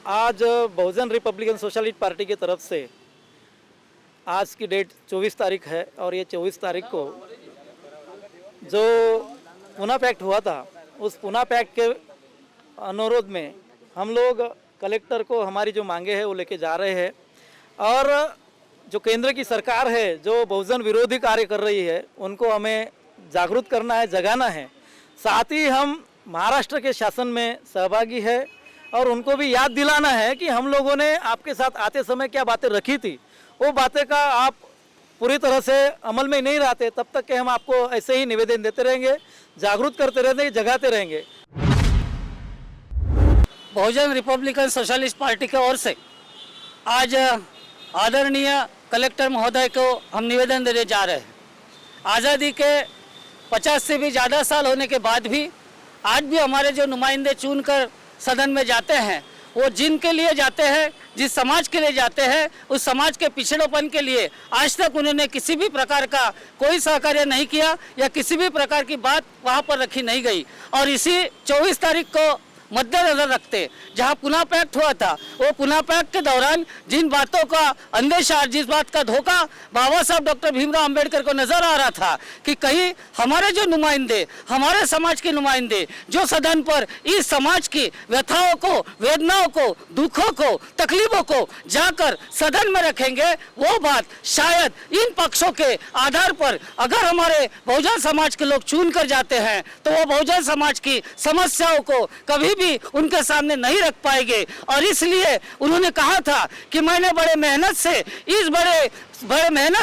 आज बहुजन Republican socialist party की तरफ से आज की डेट 24 तारीख है और ये 24 तारीख को जो पुणे पैक्ट हुआ था उस पुणे पैक्ट के अनुरोध में हम लोग कलेक्टर को हमारी जो मांगे हैं वो लेके जा रहे हैं। और जो केंद्र की सरकार है जो बहुजन विरोधी कार्य कर रही है उनको हमें जागरूक करना है, जगाना है। साथ ही हम महाराष्ट्र के शासन में सहभागी है और उनको भी याद दिलाना है कि हम लोगों ने आपके साथ आते समय क्या बातें रखी थी, वो बातें का आप पूरी तरह से अमल में नहीं रहते तब तक कि हम आपको ऐसे ही निवेदन देते रहेंगे, जागरूक करते रहेंगे, जगाते रहेंगे। बहुजन रिपब्लिकन सोशलिस्ट पार्टी की ओर से आज आदरणीय कलेक्टर महोदय को हम निवेदन देने जा रहे हैं। आज़ादी के 50 से भी ज़्यादा साल होने के बाद भी आज भी हमारे जो नुमाइंदे चुनकर सदन में जाते हैं वो जिनके लिए जाते हैं, जिस समाज के लिए जाते हैं, उस समाज के पिछड़ोपन के लिए आज तक उन्होंने किसी भी प्रकार का कोई सहकार्य नहीं किया या किसी भी प्रकार की बात वहाँ पर रखी नहीं गई। और इसी 24 तारीख को मद्देनजर रखते जहां पुणे पैक्ट हुआ था वो पुणे पैक्ट के दौरान जिन बातों का अंदेशा, जिस बात का धोखा बाबा साहब डॉक्टर भीमराव अंबेडकर को नजर आ रहा था कि कहीं हमारे जो नुमाइंदे, हमारे समाज के नुमाइंदे जो सदन पर इस समाज की व्यथाओं को, वेदनाओं को, दुखों को, तकलीफों को जाकर सदन में रखेंगे, वो बात शायद इन पक्षों के आधार पर अगर हमारे बहुजन समाज के लोग चुन कर जाते हैं तो वो बहुजन समाज की समस्याओं को कभी भी उनके सामने नहीं रख पाएंगे। और इसलिए उन्होंने कहा था कि मैंने बड़े मेहनत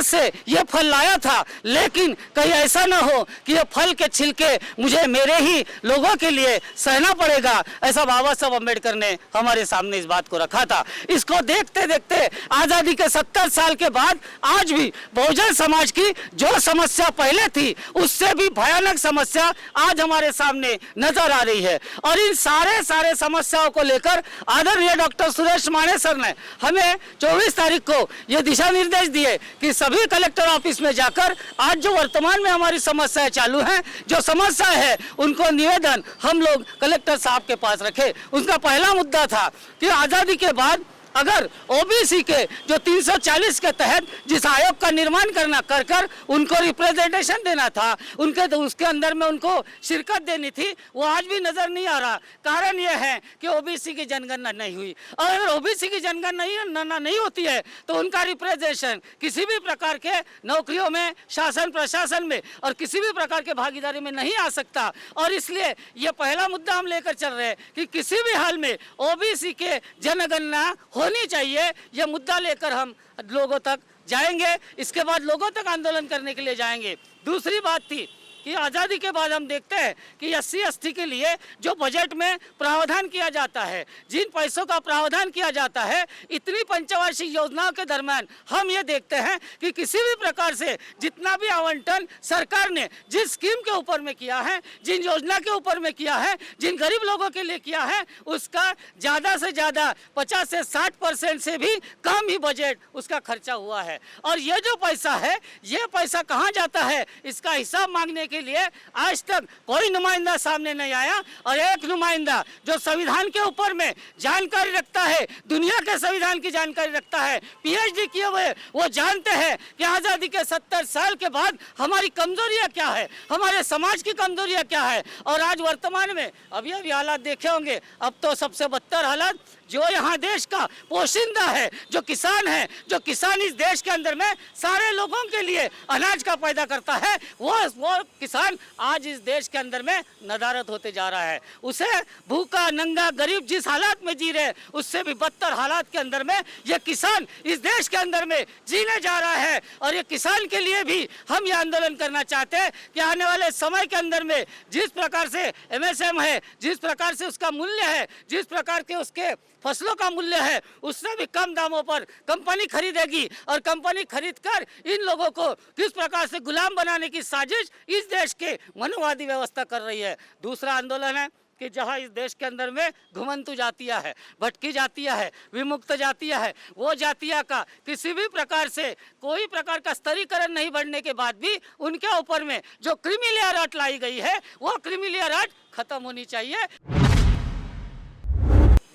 से ये फल लाया था, लेकिन कहीं ऐसा ना हो कि ये फल के छिलके मुझे मेरे ही लोगों के लिए सहना पड़ेगा। ऐसा बाबा साहब अम्बेडकर ने हमारे सामने इस बात को रखा था। इसको देखते देखते आज़ादी के 70 साल के बाद आज भी बहुजन समाज की जो समस्या पहले थी उससे भी भयानक समस्या आज हमारे सामने नजर आ रही है। और इन सारे समस्याओं को लेकर आदरणीय डॉक्टर सुरेश माने सर ने हमें 24 तारीख को ये दिशा निर्देश दिए कि सभी कलेक्टर ऑफिस में जाकर आज जो वर्तमान में हमारी समस्याएं चालू हैं, जो समस्या है उनको निवेदन हम लोग कलेक्टर साहब के पास रखे। उसका पहला मुद्दा था कि आज़ादी के बाद अगर ओबीसी के जो 340 के तहत जिस आयोग का निर्माण करना कर उनको रिप्रेजेंटेशन देना था, उनके तो उसके अंदर में उनको शिरकत देनी थी, वो आज भी नजर नहीं आ रहा। कारण यह है कि ओबीसी की जनगणना नहीं हुई। और अगर ओबीसी की जनगणना नहीं होती है तो उनका रिप्रेजेंटेशन किसी भी प्रकार के नौकरियों में, शासन प्रशासन में और किसी भी प्रकार के भागीदारी में नहीं आ सकता। और इसलिए ये पहला मुद्दा हम लेकर चल रहे हैं कि किसी भी हाल में ओबीसी के जनगणना होनी चाहिए। यह मुद्दा लेकर हम लोगों तक जाएंगे, इसके बाद लोगों तक आंदोलन करने के लिए जाएंगे। दूसरी बात थी कि आज़ादी के बाद हम देखते हैं कि SC/ST के लिए जो बजट में प्रावधान किया जाता है, जिन पैसों का प्रावधान किया जाता है, इतनी पंचवार्षिक योजनाओं के दरम्यान हम ये देखते हैं कि किसी भी प्रकार से जितना भी आवंटन सरकार ने जिस स्कीम के ऊपर में किया है, जिन योजना के ऊपर में किया है, जिन गरीब लोगों के लिए किया है, उसका ज़्यादा से ज़्यादा 50 से 60% से भी कम ही बजट उसका खर्चा हुआ है। और ये जो पैसा है, ये पैसा कहाँ जाता है, इसका हिसाब मांगने के लिए आज तक कोई नुमाइंदा सामने नहीं आया। और एक नुमाइंदा जो संविधान के ऊपर में जानकारी रखता है, दुनिया के संविधान की जानकारी रखता है, PhD किए हुए, वो जानते हैं कि आज़ादी के 70 साल के बाद हमारी कमजोरियां क्या है, हमारे समाज की कमजोरियां क्या है। और आज वर्तमान में अभी हालात देखे होंगे, अब तो सबसे बदतर हालात जो यहाँ देश का पोशिंदा है, जो किसान है, जो किसान इस देश के अंदर में सारे लोगों के लिए अनाज का पैदा करता है, वो किसान आज इस देश के अंदर में नदारद होते जा रहा है। उसे भूखा नंगा गरीब जिस हालात में जी रहे, उससे भी बदतर हालात के अंदर में ये किसान इस देश के अंदर में जीने जा रहा है। और ये किसान के लिए भी हम ये आंदोलन करना चाहते हैं कि आने वाले समय के अंदर में जिस प्रकार से MSM है, जिस प्रकार से उसका मूल्य है, जिस प्रकार के उसके फसलों का मूल्य है, उससे भी कम दामों पर कंपनी खरीदेगी। और कंपनी खरीदकर इन लोगों को किस प्रकार से गुलाम बनाने की साजिश इस देश के मनोवादी व्यवस्था कर रही है। दूसरा आंदोलन है कि जहां इस देश के अंदर में घुमंतु जातियां है, भटकी जातियां है, विमुक्त जातियां है, वो जातियां का किसी भी प्रकार से कोई प्रकार का स्तरीकरण नहीं बढ़ने के बाद भी उनके ऊपर में जो क्रीमी लेयर एक्ट लाई गई है, वो क्रीमी लेयर एक्ट खत्म होनी चाहिए।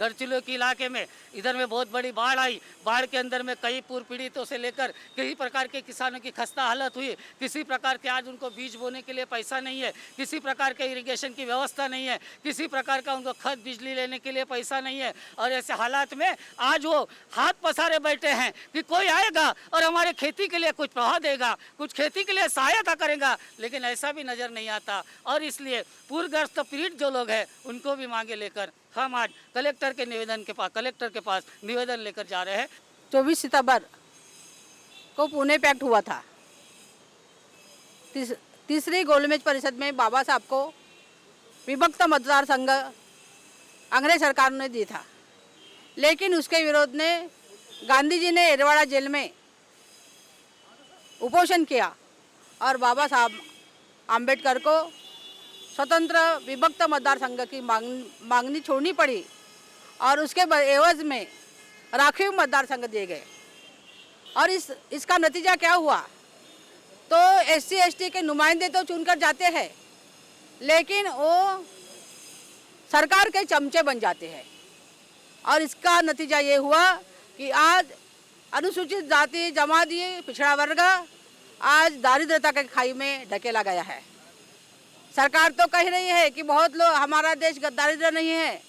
गढ़चिलो के इलाके में इधर में बहुत बड़ी बाढ़ आई। बाढ़ के अंदर में कई पूर्व पीड़ितों से लेकर कई प्रकार के किसानों की खस्ता हालत हुई। किसी प्रकार के आज उनको बीज बोने के लिए पैसा नहीं है, किसी प्रकार के इरिगेशन की व्यवस्था नहीं है, किसी प्रकार का उनको खत बिजली लेने के लिए पैसा नहीं है। और ऐसे हालात में आज वो हाथ पसारे बैठे हैं कि कोई आएगा और हमारे खेती के लिए कुछ प्रभाव देगा, कुछ खेती के लिए सहायता करेगा, लेकिन ऐसा भी नज़र नहीं आता। और इसलिए पूरग्रस्त पीड़ित जो लोग हैं उनको भी मांगे लेकर हम आज कलेक्टर के पास निवेदन लेकर जा रहे हैं। 24 सितंबर को पुणे पैक्ट हुआ था। तीसरी गोलमेज परिषद में बाबा साहब को विभक्त मतदार संघ अंग्रेज सरकार ने दी था, लेकिन उसके विरोध ने गांधी जी ने एरवाड़ा जेल में उपोषण किया और बाबा साहब आम्बेडकर को स्वतंत्र विभक्त मतदार संघ की मांगनी छोड़नी पड़ी और उसके एवज में राखीव मतदार संघ दिए गए। और इसका नतीजा क्या हुआ? तो SC ST के नुमाइंदे तो चुनकर जाते हैं, लेकिन वो सरकार के चमचे बन जाते हैं। और इसका नतीजा ये हुआ कि आज अनुसूचित जाति, जमाती, पिछड़ा वर्ग आज दारिद्रता के खाई में ढकेला गया है। सरकार तो कह रही है कि बहुत लोग, हमारा देश दारिद्र नहीं है,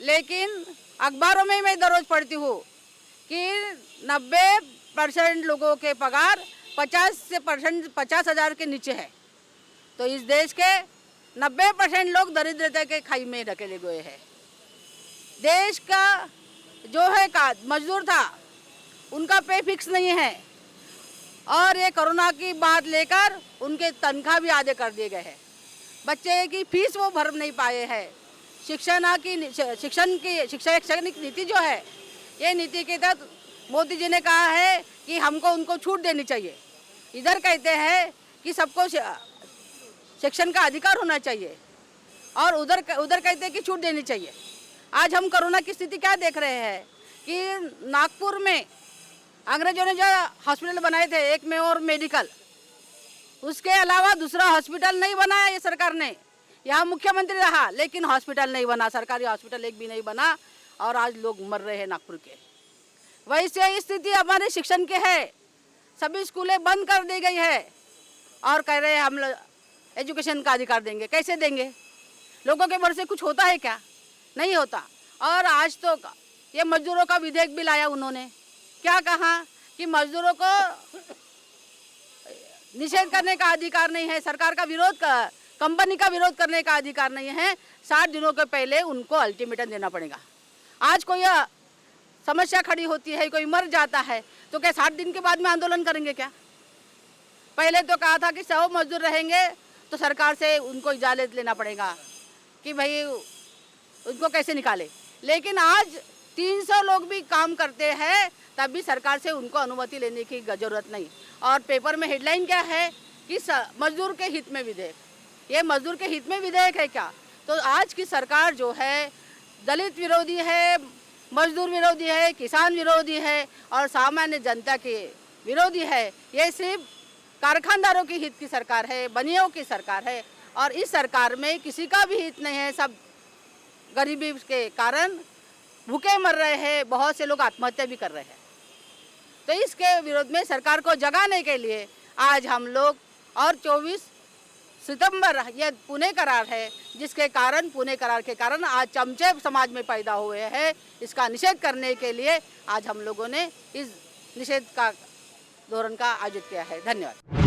लेकिन अखबारों में मैं दररोज पढ़ती हूँ कि 90% लोगों के पगार 50,000 के नीचे है। तो इस देश के 90% लोग दरिद्रता के खाई में ढकेले गए हैं। देश का जो है का मजदूर था, उनका पे फिक्स नहीं है और ये कोरोना की बात लेकर उनके तनख्वाह भी आधे कर दिए गए हैं। बच्चे की फीस वो भर नहीं पाए हैं। शैक्षणिक नीति जो है, ये नीति के तहत मोदी जी ने कहा है कि हमको उनको छूट देनी चाहिए। इधर कहते हैं कि सबको शिक्षण का अधिकार होना चाहिए और उधर कहते हैं कि छूट देनी चाहिए। आज हम कोरोना की स्थिति क्या देख रहे हैं कि नागपुर में अंग्रेजों ने जो हॉस्पिटल बनाए थे, एक में और मेडिकल, उसके अलावा दूसरा हॉस्पिटल नहीं बनाया ये सरकार ने। यहाँ मुख्यमंत्री रहा लेकिन हॉस्पिटल नहीं बना, सरकारी हॉस्पिटल एक भी नहीं बना और आज लोग मर रहे हैं नागपुर के। वैसे स्थिति हमारे शिक्षण के है, सभी स्कूलें बंद कर दी गई है और कह रहे हैं हम एजुकेशन का अधिकार देंगे। कैसे देंगे? लोगों के भरोसे कुछ होता है क्या? नहीं होता। और आज तो ये मजदूरों का विधेयक भी लाया उन्होंने। क्या कहा कि मजदूरों को निषेध करने का अधिकार नहीं है, सरकार का विरोध कंपनी का विरोध करने का अधिकार नहीं है। 60 दिनों के पहले उनको अल्टीमेटम देना पड़ेगा। आज कोई समस्या खड़ी होती है, कोई मर जाता है, तो क्या 60 दिन के बाद में आंदोलन करेंगे क्या? पहले तो कहा था कि 100 मजदूर रहेंगे तो सरकार से उनको इजाज़त लेना पड़ेगा कि भाई उनको कैसे निकाले, लेकिन आज 300 लोग भी काम करते हैं तब भी सरकार से उनको अनुमति लेने की ज़रूरत नहीं। और पेपर में हेडलाइन क्या है कि मजदूर के हित में विधेयक। ये मजदूर के हित में विधेयक है क्या? तो आज की सरकार जो है दलित विरोधी है, मजदूर विरोधी है, किसान विरोधी है और सामान्य जनता के विरोधी है। ये सिर्फ कारखानदारों के हित की सरकार है, बनियों की सरकार है और इस सरकार में किसी का भी हित नहीं है। सब गरीबी के कारण भूखे मर रहे हैं, बहुत से लोग आत्महत्या भी कर रहे हैं। तो इसके विरोध में सरकार को जगाने के लिए आज हम लोग, और 24 सितंबर ये पुणे करार है, जिसके कारण पुणे करार के कारण आज चमचे समाज में पैदा हुए हैं। इसका निषेध करने के लिए आज हम लोगों ने इस निषेध का धोरण का आयोजित किया है। धन्यवाद।